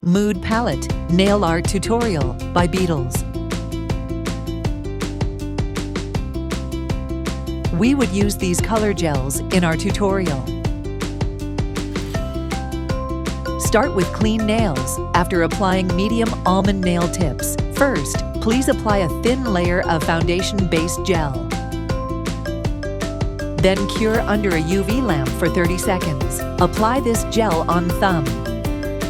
Mood Palette Nail Art Tutorial by Beetles. We would use these color gels in our tutorial. Start with clean nails after applying medium almond nail tips. First, please apply a thin layer of foundation-based gel. Then cure under a UV lamp for 30 seconds. Apply this gel on thumb.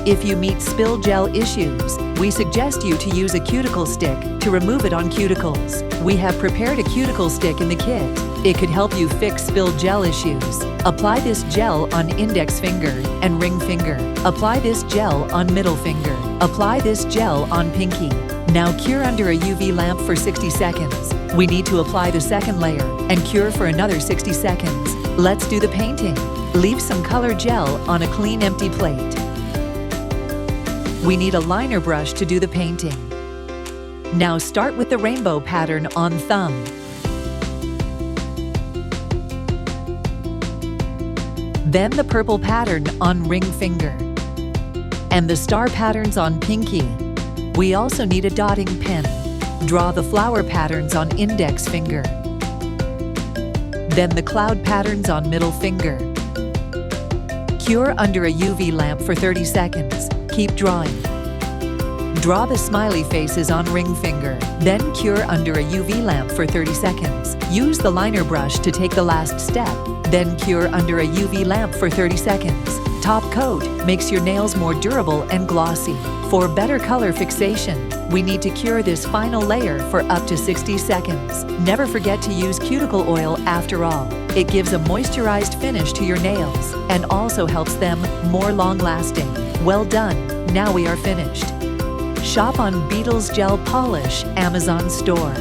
If you meet spill gel issues, we suggest you to use a cuticle stick to remove it on cuticles. We have prepared a cuticle stick in the kit. It could help you fix spill gel issues. Apply this gel on index finger and ring finger. Apply this gel on middle finger. Apply this gel on pinky. Now cure under a UV lamp for 60 seconds. We need to apply the second layer and cure for another 60 seconds. Let's do the painting. Leave some color gel on a clean empty plate. We need a liner brush to do the painting. Now start with the rainbow pattern on thumb. Then the purple pattern on ring finger. And the star patterns on pinky. We also need a dotting pen. Draw the flower patterns on index finger. Then the cloud patterns on middle finger. Cure under a UV lamp for 30 seconds. Keep drawing. Draw the smiley faces on ring finger. Then cure under a UV lamp for 30 seconds. Use the liner brush to take the last step. Then cure under a UV lamp for 30 seconds. Top coat makes your nails more durable and glossy. For better color fixation, we need to cure this final layer for up to 60 seconds. Never forget to use cuticle oil after all. It gives a moisturized finish to your nails and also helps them more long-lasting. Well done! Now we are finished. Shop on Beetles Gel Polish Amazon store.